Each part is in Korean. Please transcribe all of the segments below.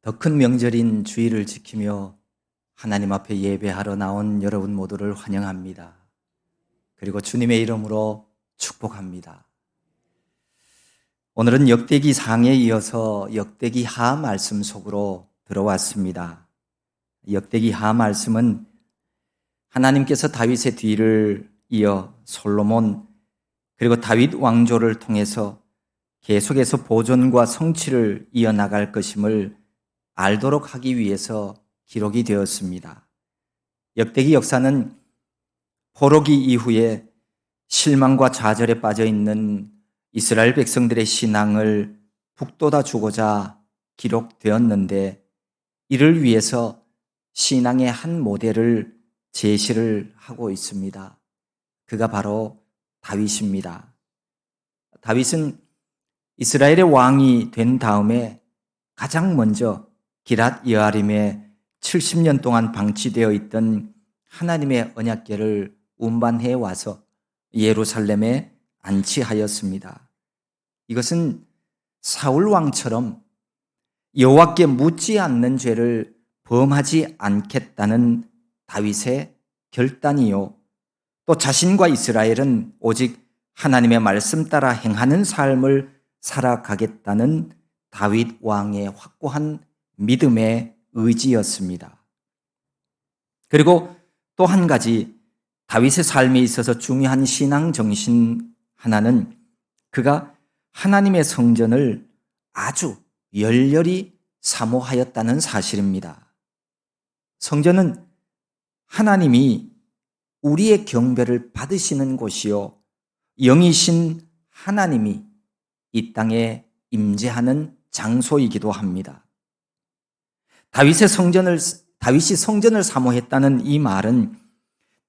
더 큰 명절인 주일을 지키며 하나님 앞에 예배하러 나온 여러분 모두를 환영합니다. 그리고 주님의 이름으로 축복합니다. 오늘은 역대기 상에 이어서 역대기 하 말씀 속으로 들어왔습니다. 역대기 하 말씀은 하나님께서 다윗의 뒤를 이어 솔로몬 그리고 다윗 왕조를 통해서 계속해서 보존과 성취를 이어나갈 것임을 알도록 하기 위해서 기록이 되었습니다. 역대기 역사는 포로기 이후에 실망과 좌절에 빠져 있는 이스라엘 백성들의 신앙을 북돋아 주고자 기록되었는데, 이를 위해서 신앙의 한 모델을 제시를 하고 있습니다. 그가 바로 다윗입니다. 다윗은 이스라엘의 왕이 된 다음에 가장 먼저 기랏 여아림에 70년 동안 방치되어 있던 하나님의 언약궤를 운반해 와서 예루살렘에 안치하였습니다. 이것은 사울 왕처럼 여호와께 묻지 않는 죄를 범하지 않겠다는 다윗의 결단이요, 또 자신과 이스라엘은 오직 하나님의 말씀 따라 행하는 삶을 살아가겠다는 다윗 왕의 확고한 믿음의 의지였습니다. 그리고 또 한 가지 다윗의 삶에 있어서 중요한 신앙 정신 하나는, 그가 하나님의 성전을 아주 열렬히 사모하였다는 사실입니다. 성전은 하나님이 우리의 경배를 받으시는 곳이요, 영이신 하나님이 이 땅에 임재하는 장소이기도 합니다. 다윗이 성전을 사모했다는 이 말은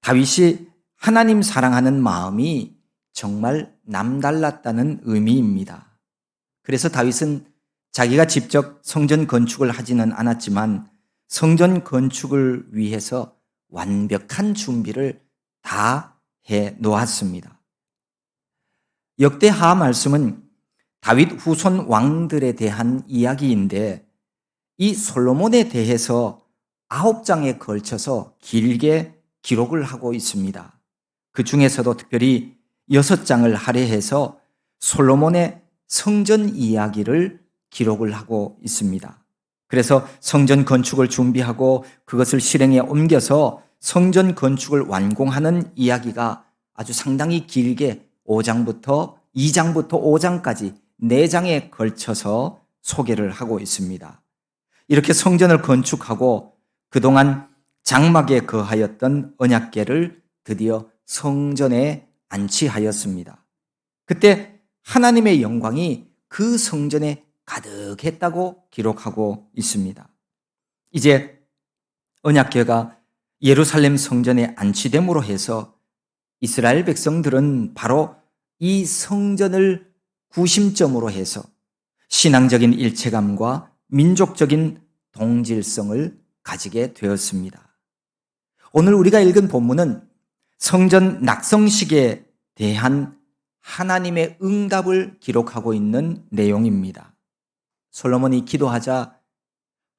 다윗이 하나님 사랑하는 마음이 정말 남달랐다는 의미입니다. 그래서 다윗은 자기가 직접 성전 건축을 하지는 않았지만 성전 건축을 위해서 완벽한 준비를 다 해 놓았습니다. 역대하 말씀은 다윗 후손 왕들에 대한 이야기인데, 이 솔로몬에 대해서 9장에 걸쳐서 길게 기록을 하고 있습니다. 그 중에서도 특별히 6장을 할애해서 솔로몬의 성전 이야기를 기록을 하고 있습니다. 그래서 성전 건축을 준비하고 그것을 실행에 옮겨서 성전 건축을 완공하는 이야기가 아주 상당히 길게 2장부터 5장까지 4장에 걸쳐서 소개를 하고 있습니다. 이렇게 성전을 건축하고 그동안 장막에 거하였던 언약궤를 드디어 성전에 안치하였습니다. 그때 하나님의 영광이 그 성전에 가득했다고 기록하고 있습니다. 이제 언약궤가 예루살렘 성전에 안치됨으로 해서 이스라엘 백성들은 바로 이 성전을 구심점으로 해서 신앙적인 일체감과 민족적인 동질성을 가지게 되었습니다. 오늘 우리가 읽은 본문은 성전 낙성식에 대한 하나님의 응답을 기록하고 있는 내용입니다. 솔로몬이 기도하자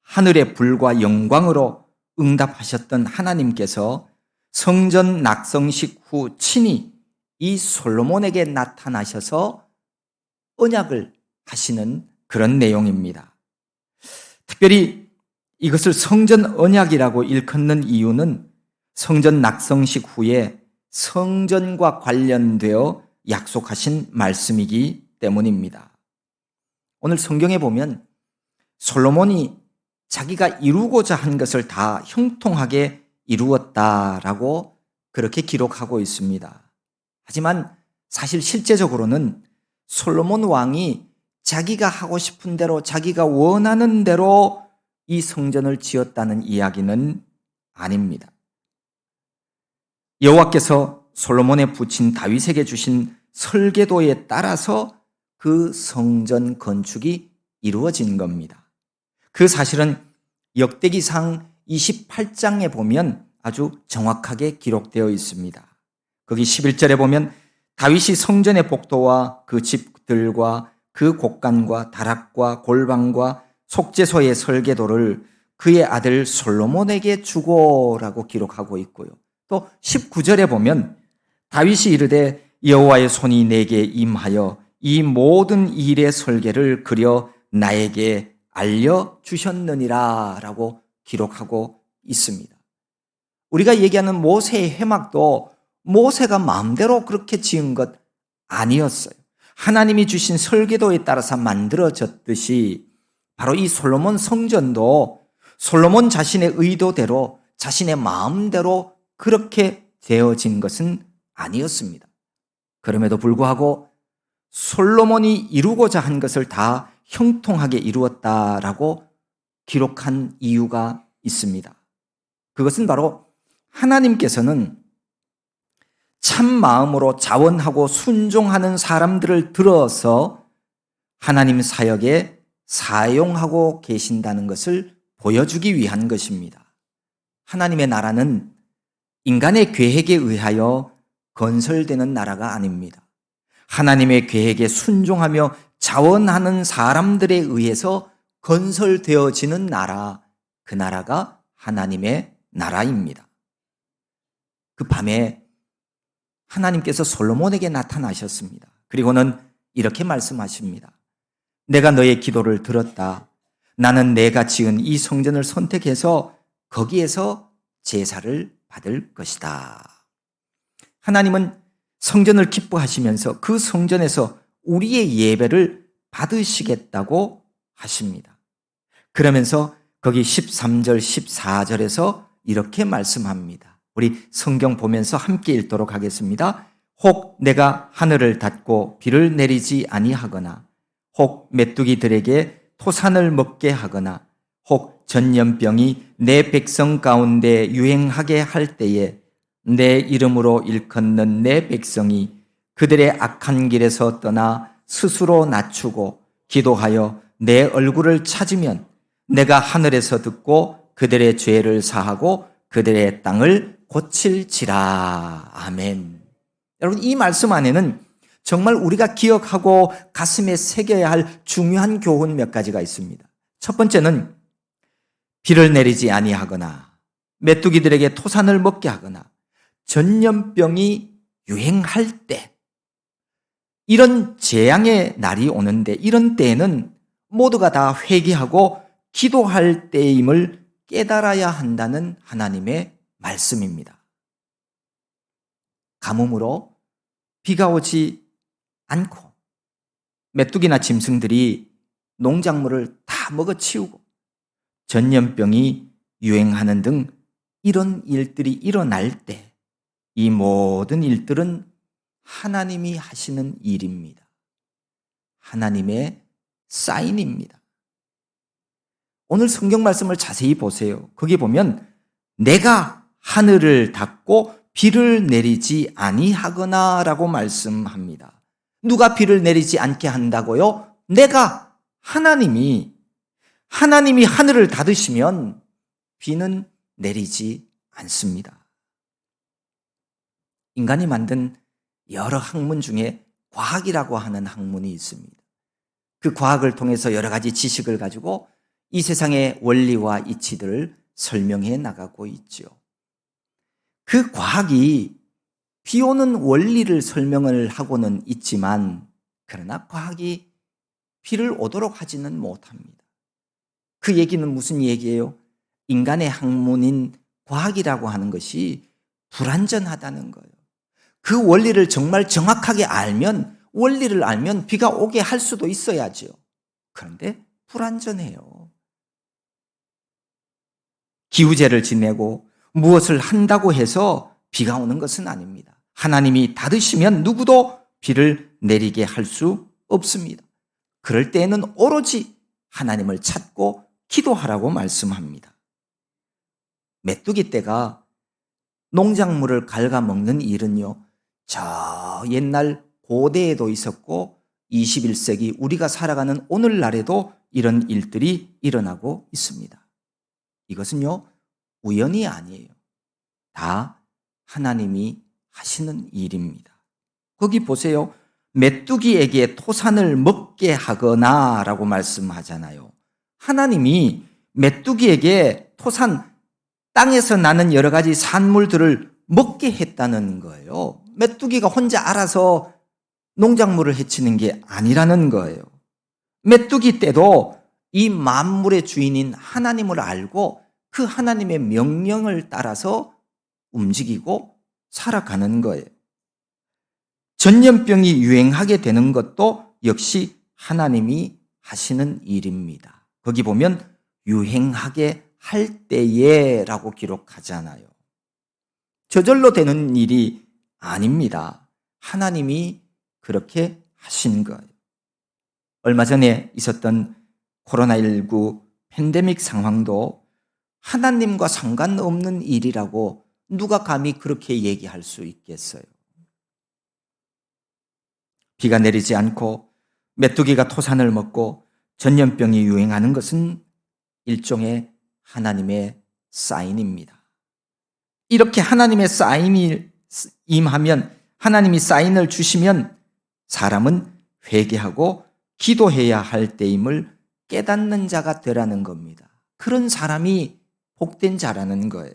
하늘의 불과 영광으로 응답하셨던 하나님께서 성전 낙성식 후 친히 이 솔로몬에게 나타나셔서 언약을 하시는 그런 내용입니다. 특별히 이것을 성전 언약이라고 일컫는 이유는 성전 낙성식 후에 성전과 관련되어 약속하신 말씀이기 때문입니다. 오늘 성경에 보면 솔로몬이 자기가 이루고자 한 것을 다 형통하게 이루었다라고 그렇게 기록하고 있습니다. 하지만 사실 실제적으로는 솔로몬 왕이 자기가 하고 싶은 대로, 자기가 원하는 대로 이 성전을 지었다는 이야기는 아닙니다. 여호와께서 솔로몬에 붙인 다윗에게 주신 설계도에 따라서 그 성전 건축이 이루어진 겁니다. 그 사실은 역대기상 28장에 보면 아주 정확하게 기록되어 있습니다. 거기 11절에 보면 다윗이 성전의 복도와 그 집들과 그 곡간과 다락과 골방과 속죄소의 설계도를 그의 아들 솔로몬에게 주고라고 기록하고 있고요. 또 19절에 보면 다윗이 이르되 여호와의 손이 내게 임하여 이 모든 일의 설계를 그려 나에게 알려주셨느니라 라고 기록하고 있습니다. 우리가 얘기하는 모세의 회막도 모세가 마음대로 그렇게 지은 것 아니었어요. 하나님이 주신 설계도에 따라서 만들어졌듯이 바로 이 솔로몬 성전도 솔로몬 자신의 의도대로 자신의 마음대로 그렇게 되어진 것은 아니었습니다. 그럼에도 불구하고 솔로몬이 이루고자 한 것을 다 형통하게 이루었다라고 기록한 이유가 있습니다. 그것은 바로 하나님께서는 참 마음으로 자원하고 순종하는 사람들을 들어서 하나님 사역에 사용하고 계신다는 것을 보여주기 위한 것입니다. 하나님의 나라는 인간의 계획에 의하여 건설되는 나라가 아닙니다. 하나님의 계획에 순종하며 자원하는 사람들에 의해서 건설되어지는 나라, 그 나라가 하나님의 나라입니다. 그 밤에 하나님께서 솔로몬에게 나타나셨습니다. 그리고는 이렇게 말씀하십니다. 내가 너의 기도를 들었다. 나는 내가 지은 이 성전을 선택해서 거기에서 제사를 받을 것이다. 하나님은 성전을 기뻐하시면서 그 성전에서 우리의 예배를 받으시겠다고 하십니다. 그러면서 거기 13절, 14절에서 이렇게 말씀합니다. 우리 성경 보면서 함께 읽도록 하겠습니다. 혹 내가 하늘을 닫고 비를 내리지 아니하거나 혹 메뚜기들에게 토산을 먹게 하거나 혹 전염병이 내 백성 가운데 유행하게 할 때에 내 이름으로 일컫는 내 백성이 그들의 악한 길에서 떠나 스스로 낮추고 기도하여 내 얼굴을 찾으면 내가 하늘에서 듣고 그들의 죄를 사하고 그들의 땅을 고칠지라. 아멘. 여러분, 이 말씀 안에는 정말 우리가 기억하고 가슴에 새겨야 할 중요한 교훈 몇 가지가 있습니다. 첫 번째는 비를 내리지 아니하거나 메뚜기들에게 토산을 먹게 하거나 전염병이 유행할 때, 이런 재앙의 날이 오는데 이런 때에는 모두가 다 회개하고 기도할 때임을 깨달아야 한다는 하나님의 말씀입니다. 가뭄으로 비가 오지 않고 메뚜기나 짐승들이 농작물을 다 먹어치우고 전염병이 유행하는 등 이런 일들이 일어날 때 이 모든 일들은 하나님이 하시는 일입니다. 하나님의 사인입니다. 오늘 성경 말씀을 자세히 보세요. 거기 보면 내가 하늘을 닫고 비를 내리지 아니하거나 라고 말씀합니다. 누가 비를 내리지 않게 한다고요? 내가, 하나님이 하늘을 닫으시면 비는 내리지 않습니다. 인간이 만든 여러 학문 중에 과학이라고 하는 학문이 있습니다. 그 과학을 통해서 여러 가지 지식을 가지고 이 세상의 원리와 이치들을 설명해 나가고 있죠. 그 과학이 비 오는 원리를 설명을 하고는 있지만, 그러나 과학이 비를 오도록 하지는 못합니다. 그 얘기는 무슨 얘기예요? 인간의 학문인 과학이라고 하는 것이 불완전하다는 거예요. 그 원리를 정말 정확하게 알면, 원리를 알면 비가 오게 할 수도 있어야죠. 그런데 불완전해요. 기후제를 지내고 무엇을 한다고 해서 비가 오는 것은 아닙니다. 하나님이 닫으시면 누구도 비를 내리게 할 수 없습니다. 그럴 때에는 오로지 하나님을 찾고 기도하라고 말씀합니다. 메뚜기 떼가 농작물을 갉아먹는 일은요, 저 옛날 고대에도 있었고 21세기 우리가 살아가는 오늘날에도 이런 일들이 일어나고 있습니다. 이것은요, 우연이 아니에요. 다 하나님이 하시는 일입니다. 거기 보세요. 메뚜기에게 토산을 먹게 하거나 라고 말씀하잖아요. 하나님이 메뚜기에게 토산 땅에서 나는 여러 가지 산물들을 먹게 했다는 거예요. 메뚜기가 혼자 알아서 농작물을 해치는 게 아니라는 거예요. 메뚜기 때도 이 만물의 주인인 하나님을 알고 그 하나님의 명령을 따라서 움직이고 살아가는 거예요. 전염병이 유행하게 되는 것도 역시 하나님이 하시는 일입니다. 거기 보면 유행하게 할 때에라고 기록하잖아요. 저절로 되는 일이 아닙니다. 하나님이 그렇게 하신 거예요. 얼마 전에 있었던 코로나19 팬데믹 상황도 하나님과 상관없는 일이라고 누가 감히 그렇게 얘기할 수 있겠어요? 비가 내리지 않고 메뚜기가 토산을 먹고 전염병이 유행하는 것은 일종의 하나님의 사인입니다. 이렇게 하나님의 사인이 임하면, 하나님이 사인을 주시면 사람은 회개하고 기도해야 할 때임을 깨닫는 자가 되라는 겁니다. 그런 사람이 복된 자라는 거예요.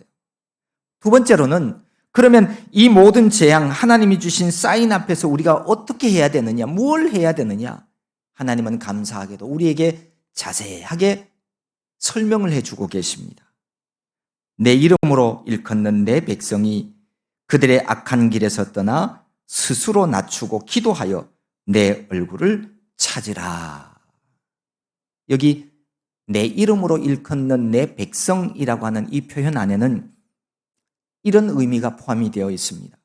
두 번째로는, 그러면 이 모든 재앙, 하나님이 주신 사인 앞에서 우리가 어떻게 해야 되느냐, 뭘 해야 되느냐? 하나님은 감사하게도 우리에게 자세하게 설명을 해주고 계십니다. 내 이름으로 일컫는 내 백성이 그들의 악한 길에서 떠나 스스로 낮추고 기도하여 내 얼굴을 찾으라. 여기 내 이름으로 일컫는 내 백성이라고 하는 이 표현 안에는 이런 의미가 포함이 되어 있습니다.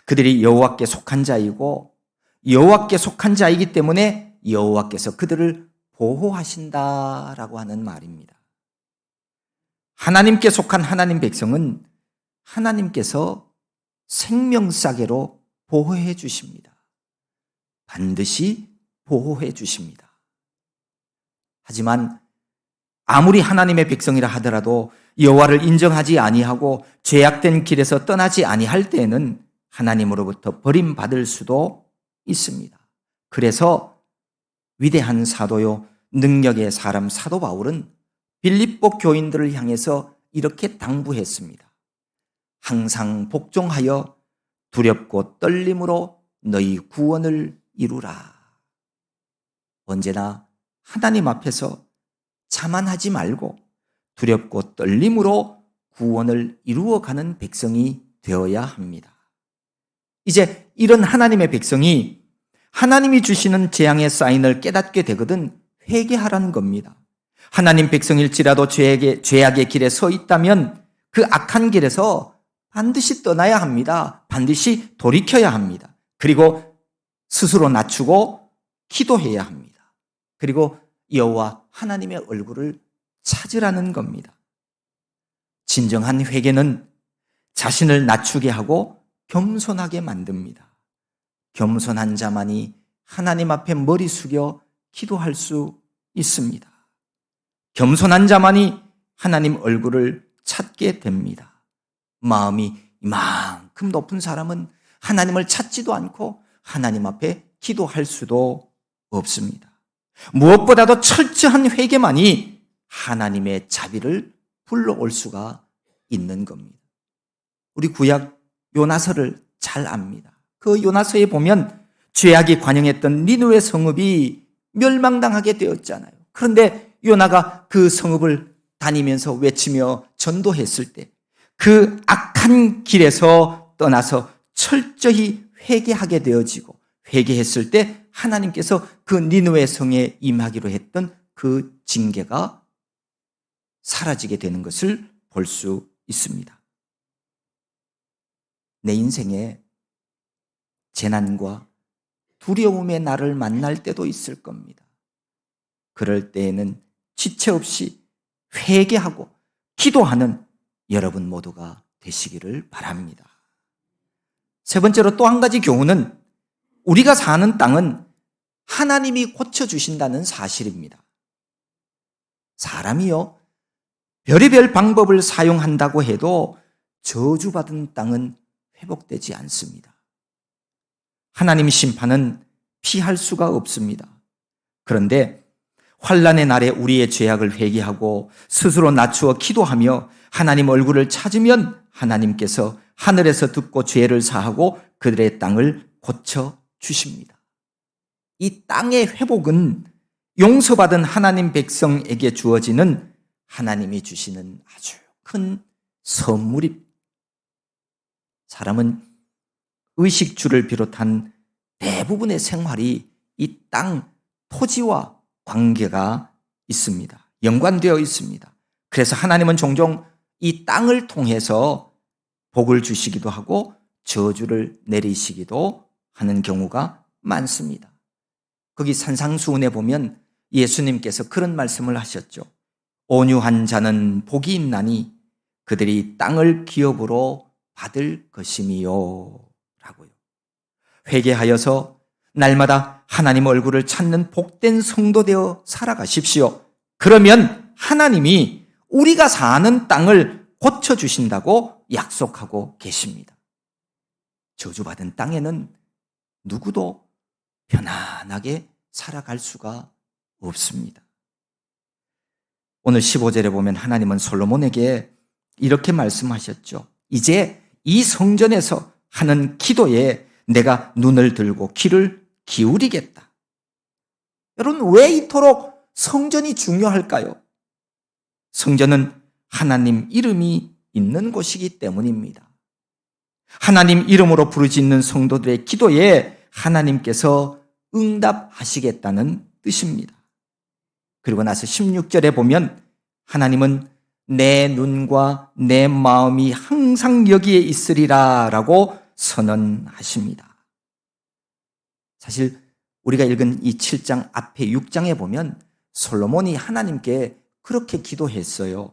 그들이 여호와께 속한 자이고 여호와께 속한 자이기 때문에 여호와께서 그들을 보호하신다라고 하는 말입니다. 하나님께 속한 하나님 백성은 하나님께서 생명싸개로 보호해 주십니다. 반드시 보호해 주십니다. 하지만 아무리 하나님의 백성이라 하더라도 여호와를 인정하지 아니하고 죄악된 길에서 떠나지 아니할 때에는 하나님으로부터 버림받을 수도 있습니다. 그래서 위대한 사도요 능력의 사람 사도 바울은 빌립보 교인들을 향해서 이렇게 당부했습니다. 항상 복종하여 두렵고 떨림으로 너희 구원을 이루라. 언제나 하나님 앞에서 자만하지 말고 두렵고 떨림으로 구원을 이루어가는 백성이 되어야 합니다. 이제 이런 하나님의 백성이 하나님이 주시는 재앙의 사인을 깨닫게 되거든 회개하라는 겁니다. 하나님 백성일지라도 죄악의 길에 서 있다면 그 악한 길에서 반드시 떠나야 합니다. 반드시 돌이켜야 합니다. 그리고 스스로 낮추고 기도해야 합니다. 그리고 여호와 하나님의 얼굴을 찾으라는 겁니다. 진정한 회개는 자신을 낮추게 하고 겸손하게 만듭니다. 겸손한 자만이 하나님 앞에 머리 숙여 기도할 수 있습니다. 겸손한 자만이 하나님 얼굴을 찾게 됩니다. 마음이 이만큼 높은 사람은 하나님을 찾지도 않고 하나님 앞에 기도할 수도 없습니다. 무엇보다도 철저한 회개만이 하나님의 자비를 불러올 수가 있는 겁니다. 우리 구약 요나서를 잘 압니다. 그 요나서에 보면 죄악이 관영했던 니느웨 성읍이 멸망당하게 되었잖아요. 그런데 요나가 그 성읍을 다니면서 외치며 전도했을 때 그 악한 길에서 떠나서 철저히 회개하게 되어지고 회개했을 때 하나님께서 그 니느웨 성에 임하기로 했던 그 징계가 사라지게 되는 것을 볼 수 있습니다. 내 인생에 재난과 두려움의 날을 만날 때도 있을 겁니다. 그럴 때에는 지체 없이 회개하고 기도하는 여러분 모두가 되시기를 바랍니다. 세 번째로 또 한 가지 교훈은 우리가 사는 땅은 하나님이 고쳐주신다는 사실입니다. 사람이요, 별의별 방법을 사용한다고 해도 저주받은 땅은 회복되지 않습니다. 하나님 심판은 피할 수가 없습니다. 그런데 환난의 날에 우리의 죄악을 회개하고 스스로 낮추어 기도하며 하나님 얼굴을 찾으면 하나님께서 하늘에서 듣고 죄를 사하고 그들의 땅을 고쳐 주십니다. 이 땅의 회복은 용서받은 하나님 백성에게 주어지는 하나님이 주시는 아주 큰 선물입니다. 사람은 의식주를 비롯한 대부분의 생활이 이 땅, 토지와 관계가 있습니다. 연관되어 있습니다. 그래서 하나님은 종종 이 땅을 통해서 복을 주시기도 하고 저주를 내리시기도 하는 경우가 많습니다. 거기 산상수훈에 보면 예수님께서 그런 말씀을 하셨죠. 온유한 자는 복이 있나니 그들이 땅을 기업으로 받을 것임이요 라고요. 회개하여서 날마다 하나님 얼굴을 찾는 복된 성도 되어 살아가십시오. 그러면 하나님이 우리가 사는 땅을 고쳐주신다고 약속하고 계십니다. 저주받은 땅에는 누구도 편안하게 살아갈 수가 없습니다. 오늘 15절에 보면 하나님은 솔로몬에게 이렇게 말씀하셨죠. 이제 이 성전에서 하는 기도에 내가 눈을 들고 귀를 기울이겠다. 여러분, 왜 이토록 성전이 중요할까요? 성전은 하나님 이름이 있는 곳이기 때문입니다. 하나님 이름으로 부르짖는 성도들의 기도에 하나님께서 응답하시겠다는 뜻입니다. 그리고 나서 16절에 보면 하나님은 내 눈과 내 마음이 항상 여기에 있으리라 라고 선언하십니다. 사실 우리가 읽은 이 7장 앞에 6장에 보면 솔로몬이 하나님께 그렇게 기도했어요.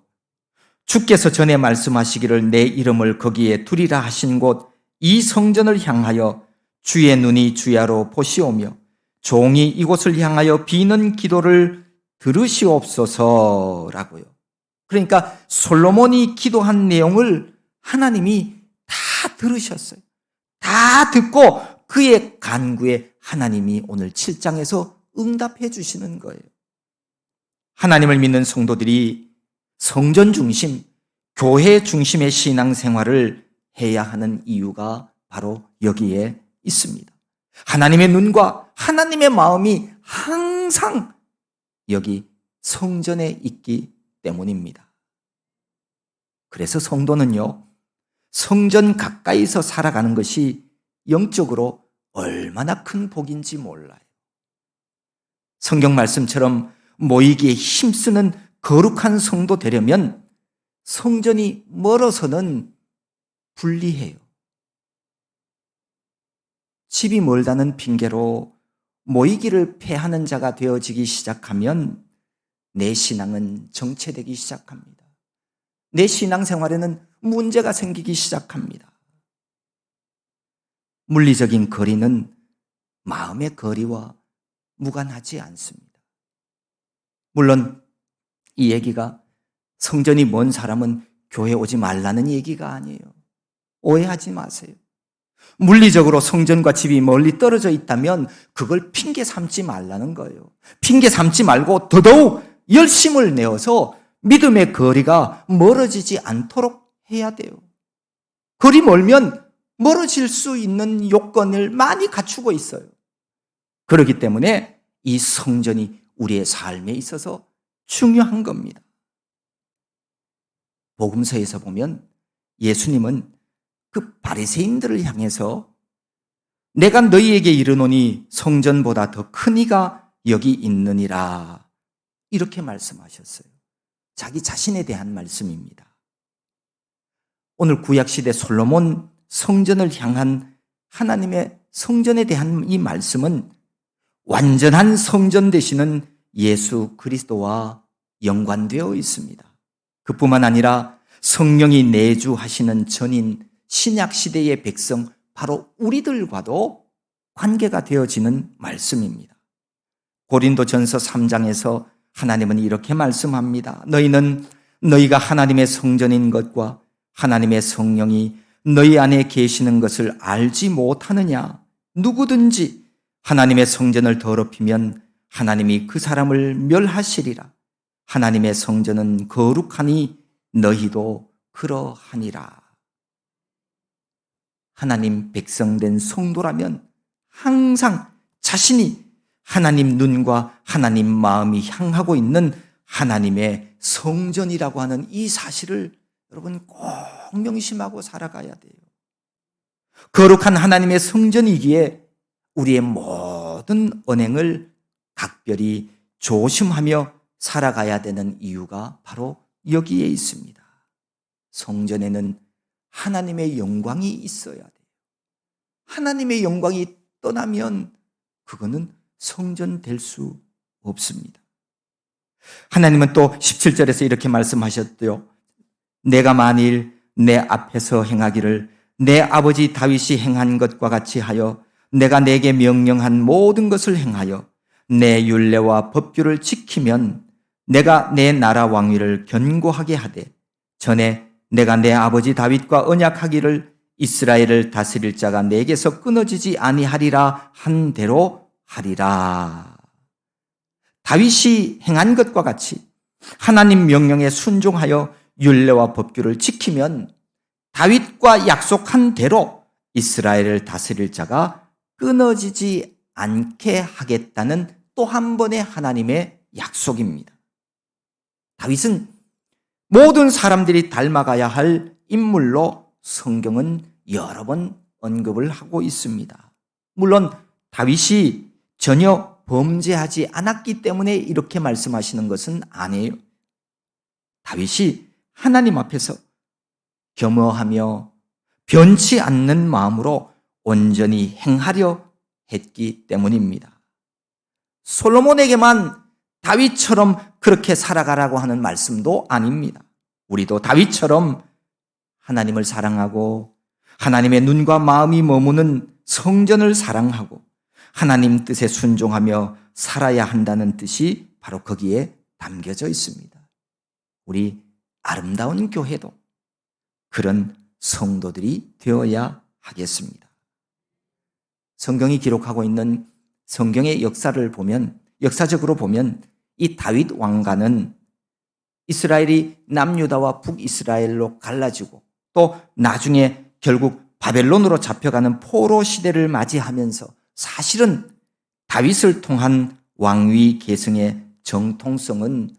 주께서 전에 말씀하시기를 내 이름을 거기에 두리라 하신 곳 이 성전을 향하여 주의 눈이 주야로 보시오며 종이 이곳을 향하여 비는 기도를 들으시옵소서라고요. 그러니까 솔로몬이 기도한 내용을 하나님이 다 들으셨어요. 다 듣고 그의 간구에 하나님이 오늘 7장에서 응답해 주시는 거예요. 하나님을 믿는 성도들이 성전 중심, 교회 중심의 신앙생활을 해야 하는 이유가 바로 여기에 있습니다. 하나님의 눈과 하나님의 마음이 항상 여기 성전에 있기 때문입니다. 그래서 성도는요, 성전 가까이서 살아가는 것이 영적으로 얼마나 큰 복인지 몰라요. 성경 말씀처럼 모이기에 힘쓰는 거룩한 성도 되려면 성전이 멀어서는 불리해요. 집이 멀다는 핑계로 모이기를 패하는 자가 되어지기 시작하면 내 신앙은 정체되기 시작합니다. 내 신앙생활에는 문제가 생기기 시작합니다. 물리적인 거리는 마음의 거리와 무관하지 않습니다. 물론 이 얘기가 성전이 먼 사람은 교회 오지 말라는 얘기가 아니에요. 오해하지 마세요. 물리적으로 성전과 집이 멀리 떨어져 있다면 그걸 핑계 삼지 말라는 거예요. 핑계 삼지 말고 더더욱 열심을 내어서 믿음의 거리가 멀어지지 않도록 해야 돼요. 거리 멀면 멀어질 수 있는 요건을 많이 갖추고 있어요. 그렇기 때문에 이 성전이 우리의 삶에 있어서 중요한 겁니다. 복음서에서 보면 예수님은 그 바리새인들을 향해서 내가 너희에게 이르노니 성전보다 더 큰 이가 여기 있느니라 이렇게 말씀하셨어요. 자기 자신에 대한 말씀입니다. 오늘 구약시대 솔로몬 성전을 향한 하나님의 성전에 대한 이 말씀은 완전한 성전 되시는 예수 그리스도와 연관되어 있습니다. 그뿐만 아니라 성령이 내주하시는 전인 신약시대의 백성 바로 우리들과도 관계가 되어지는 말씀입니다. 고린도전서 3장에서 하나님은 이렇게 말씀합니다. 너희는 너희가 하나님의 성전인 것과 하나님의 성령이 너희 안에 계시는 것을 알지 못하느냐? 누구든지 하나님의 성전을 더럽히면 하나님이 그 사람을 멸하시리라. 하나님의 성전은 거룩하니 너희도 그러하니라. 하나님 백성된 성도라면 항상 자신이 하나님 눈과 하나님 마음이 향하고 있는 하나님의 성전이라고 하는 이 사실을 여러분 꼭 명심하고 살아가야 돼요. 거룩한 하나님의 성전이기에 우리의 모든 언행을 각별히 조심하며 살아가야 되는 이유가 바로 여기에 있습니다. 성전에는 하나님의 영광이 있어야 돼요. 하나님의 영광이 떠나면 그거는 성전 될 수 없습니다. 하나님은 또 17절에서 이렇게 말씀하셨대요. 내가 만일 내 앞에서 행하기를 내 아버지 다윗이 행한 것과 같이 하여 내가 내게 명령한 모든 것을 행하여 내 율례와 법규를 지키면 내가 내 나라 왕위를 견고하게 하되 전에 내가 내 아버지 다윗과 언약하기를 이스라엘을 다스릴 자가 내게서 끊어지지 아니하리라 한 대로 하리라. 다윗이 행한 것과 같이 하나님 명령에 순종하여 율례와 법규를 지키면 다윗과 약속한 대로 이스라엘을 다스릴 자가 끊어지지 않게 하겠다는 또 한 번의 하나님의 약속입니다. 다윗은 모든 사람들이 닮아가야 할 인물로 성경은 여러 번 언급을 하고 있습니다. 물론 다윗이 전혀 범죄하지 않았기 때문에 이렇게 말씀하시는 것은 아니에요. 다윗이 하나님 앞에서 겸허하며 변치 않는 마음으로 온전히 행하려 했기 때문입니다. 솔로몬에게만 다윗처럼 그렇게 살아가라고 하는 말씀도 아닙니다. 우리도 다윗처럼 하나님을 사랑하고 하나님의 눈과 마음이 머무는 성전을 사랑하고 하나님 뜻에 순종하며 살아야 한다는 뜻이 바로 거기에 담겨져 있습니다. 우리 아름다운 교회도 그런 성도들이 되어야 하겠습니다. 성경이 기록하고 있는 성경의 역사를 보면, 역사적으로 보면 이 다윗 왕가는 이스라엘이 남유다와 북이스라엘로 갈라지고 또 나중에 결국 바벨론으로 잡혀가는 포로 시대를 맞이하면서 사실은 다윗을 통한 왕위 계승의 정통성은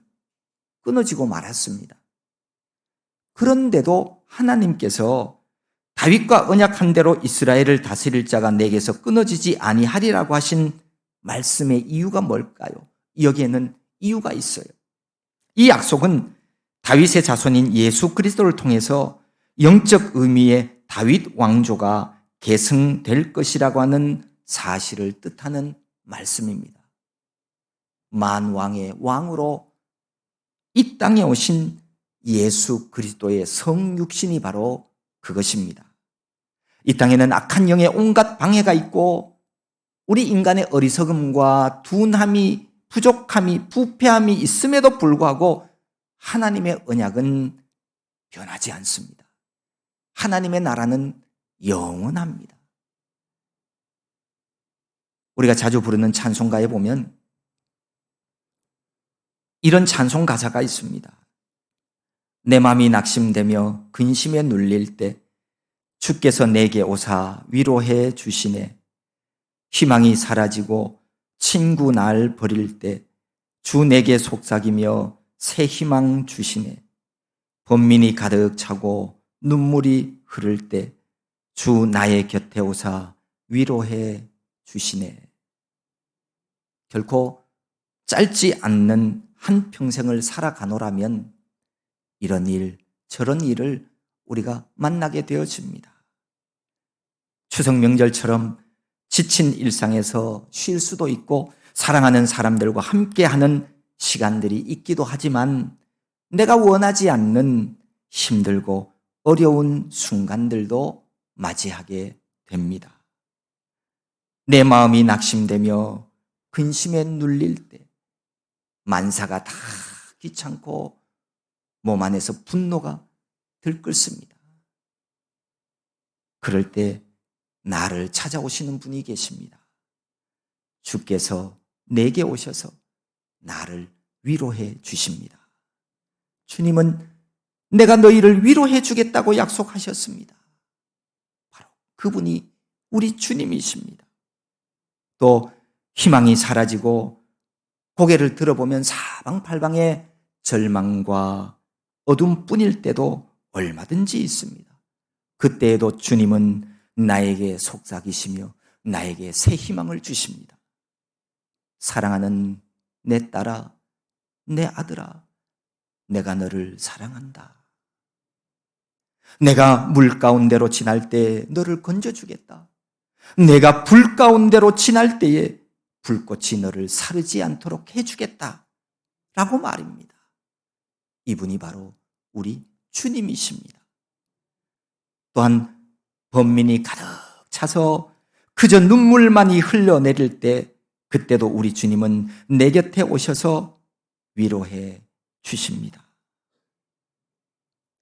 끊어지고 말았습니다. 그런데도 하나님께서 다윗과 언약한 대로 이스라엘을 다스릴 자가 내게서 끊어지지 아니하리라고 하신 말씀의 이유가 뭘까요? 여기에는 이유가 있어요. 이 약속은 다윗의 자손인 예수 그리스도를 통해서 영적 의미의 다윗 왕조가 계승될 것이라고 하는 사실을 뜻하는 말씀입니다. 만왕의 왕으로 이 땅에 오신 예수 그리스도의 성육신이 바로 그것입니다. 이 땅에는 악한 영의 온갖 방해가 있고 우리 인간의 어리석음과 둔함이, 부족함이, 부패함이 있음에도 불구하고 하나님의 언약은 변하지 않습니다. 하나님의 나라는 영원합니다. 우리가 자주 부르는 찬송가에 보면 이런 찬송 가사가 있습니다. 내 마음이 낙심되며 근심에 눌릴 때 주께서 내게 오사 위로해 주시네. 희망이 사라지고 친구 날 버릴 때 주 내게 속삭이며 새 희망 주시네. 번민이 가득 차고 눈물이 흐를 때 주 나의 곁에 오사 위로해 주시네. 결코 짧지 않는 한 평생을 살아가노라면 이런 일, 저런 일을 우리가 만나게 되어집니다. 추석 명절처럼 지친 일상에서 쉴 수도 있고 사랑하는 사람들과 함께하는 시간들이 있기도 하지만 내가 원하지 않는 힘들고 어려운 순간들도 맞이하게 됩니다. 내 마음이 낙심되며 근심에 눌릴 때 만사가 다 귀찮고 몸 안에서 분노가 들끓습니다. 그럴 때 나를 찾아오시는 분이 계십니다. 주께서 내게 오셔서 나를 위로해 주십니다. 주님은 내가 너희를 위로해 주겠다고 약속하셨습니다. 바로 그분이 우리 주님이십니다. 또 희망이 사라지고 고개를 들어보면 사방팔방에 절망과 어둠뿐일 때도 얼마든지 있습니다. 그때에도 주님은 나에게 속삭이시며 나에게 새 희망을 주십니다. 사랑하는 내 딸아, 내 아들아, 내가 너를 사랑한다. 내가 물 가운데로 지날 때 너를 건져주겠다. 내가 불 가운데로 지날 때에 불꽃이 너를 사르지 않도록 해주겠다 라고 말입니다. 이분이 바로 우리 주님이십니다. 또한 번민이 가득 차서 그저 눈물만이 흘러내릴 때 그때도 우리 주님은 내 곁에 오셔서 위로해 주십니다.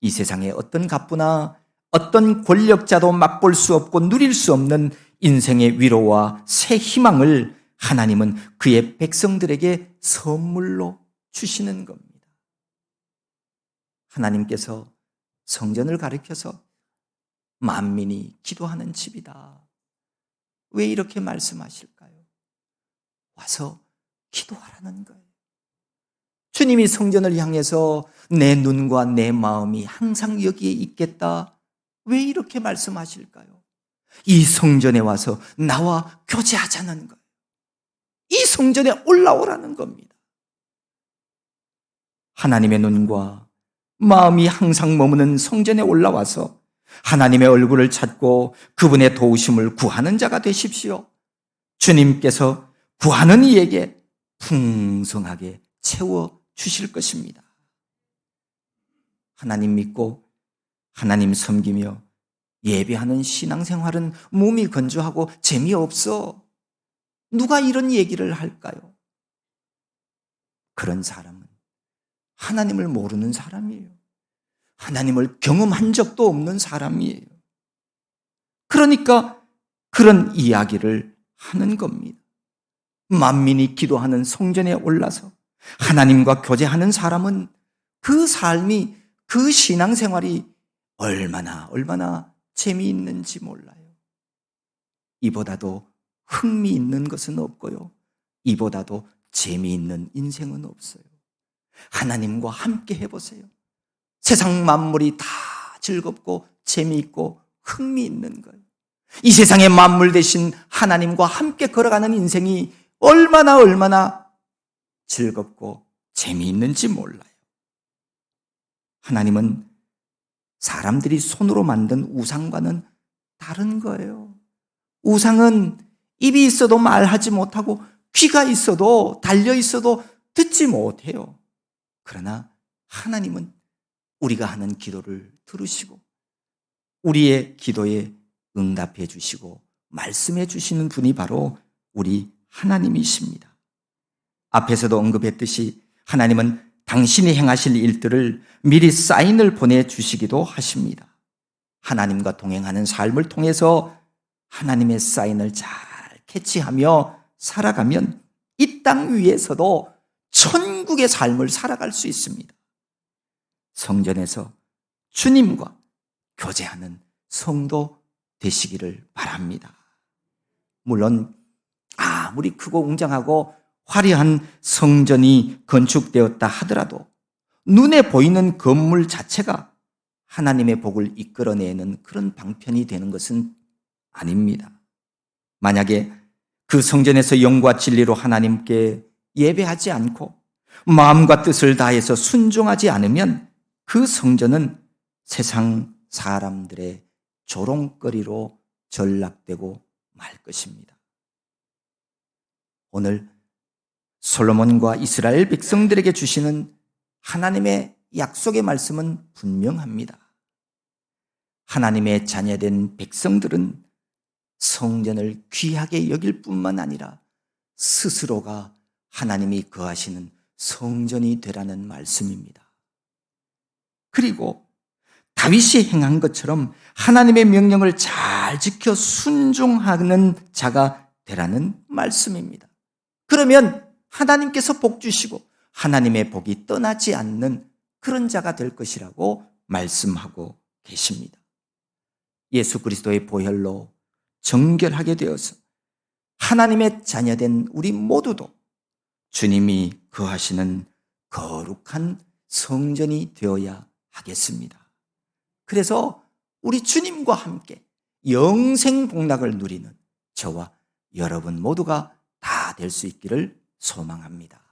이 세상에 어떤 갑부나 어떤 권력자도 맛볼 수 없고 누릴 수 없는 인생의 위로와 새 희망을 하나님은 그의 백성들에게 선물로 주시는 겁니다. 하나님께서 성전을 가리켜서 만민이 기도하는 집이다. 왜 이렇게 말씀하실까요? 와서 기도하라는 거예요. 주님이 성전을 향해서 내 눈과 내 마음이 항상 여기에 있겠다. 왜 이렇게 말씀하실까요? 이 성전에 와서 나와 교제하자는 거예요. 이 성전에 올라오라는 겁니다. 하나님의 눈과 마음이 항상 머무는 성전에 올라와서 하나님의 얼굴을 찾고 그분의 도우심을 구하는 자가 되십시오. 주님께서 구하는 이에게 풍성하게 채워 주실 것입니다. 하나님 믿고 하나님 섬기며 예배하는 신앙생활은 몸이 건조하고 재미없어. 누가 이런 얘기를 할까요? 그런 사람은 하나님을 모르는 사람이에요. 하나님을 경험한 적도 없는 사람이에요. 그러니까 그런 이야기를 하는 겁니다. 만민이 기도하는 성전에 올라서 하나님과 교제하는 사람은 그 삶이, 그 신앙생활이 얼마나 재미있는지 몰라요. 이보다도 흥미있는 것은 없고요. 이보다도 재미있는 인생은 없어요. 하나님과 함께 해보세요. 세상 만물이 다 즐겁고 재미있고 흥미있는 거예요. 이 세상의 만물 대신 하나님과 함께 걸어가는 인생이 얼마나 즐겁고 재미있는지 몰라요. 하나님은 사람들이 손으로 만든 우상과는 다른 거예요. 우상은 입이 있어도 말하지 못하고 귀가 있어도 달려 있어도 듣지 못해요. 그러나 하나님은 우리가 하는 기도를 들으시고 우리의 기도에 응답해 주시고 말씀해 주시는 분이 바로 우리 하나님이십니다. 앞에서도 언급했듯이 하나님은 당신이 행하실 일들을 미리 사인을 보내주시기도 하십니다. 하나님과 동행하는 삶을 통해서 하나님의 사인을 잘 캐치하며 살아가면 이 땅 위에서도 천국의 삶을 살아갈 수 있습니다. 성전에서 주님과 교제하는 성도 되시기를 바랍니다. 물론 아무리 크고 웅장하고 화려한 성전이 건축되었다 하더라도 눈에 보이는 건물 자체가 하나님의 복을 이끌어내는 그런 방편이 되는 것은 아닙니다. 만약에 그 성전에서 영과 진리로 하나님께 예배하지 않고 마음과 뜻을 다해서 순종하지 않으면 그 성전은 세상 사람들의 조롱거리로 전락되고 말 것입니다. 오늘 솔로몬과 이스라엘 백성들에게 주시는 하나님의 약속의 말씀은 분명합니다. 하나님의 자녀된 백성들은 성전을 귀하게 여길 뿐만 아니라 스스로가 하나님이 거하시는 성전이 되라는 말씀입니다. 그리고 다윗이 행한 것처럼 하나님의 명령을 잘 지켜 순종하는 자가 되라는 말씀입니다. 그러면 하나님께서 복 주시고 하나님의 복이 떠나지 않는 그런 자가 될 것이라고 말씀하고 계십니다. 예수 그리스도의 보혈로 정결하게 되어서 하나님의 자녀된 우리 모두도 주님이 거하시는 거룩한 성전이 되어야 하겠습니다. 그래서 우리 주님과 함께 영생 복락을 누리는 저와 여러분 모두가 다 될 수 있기를 소망합니다.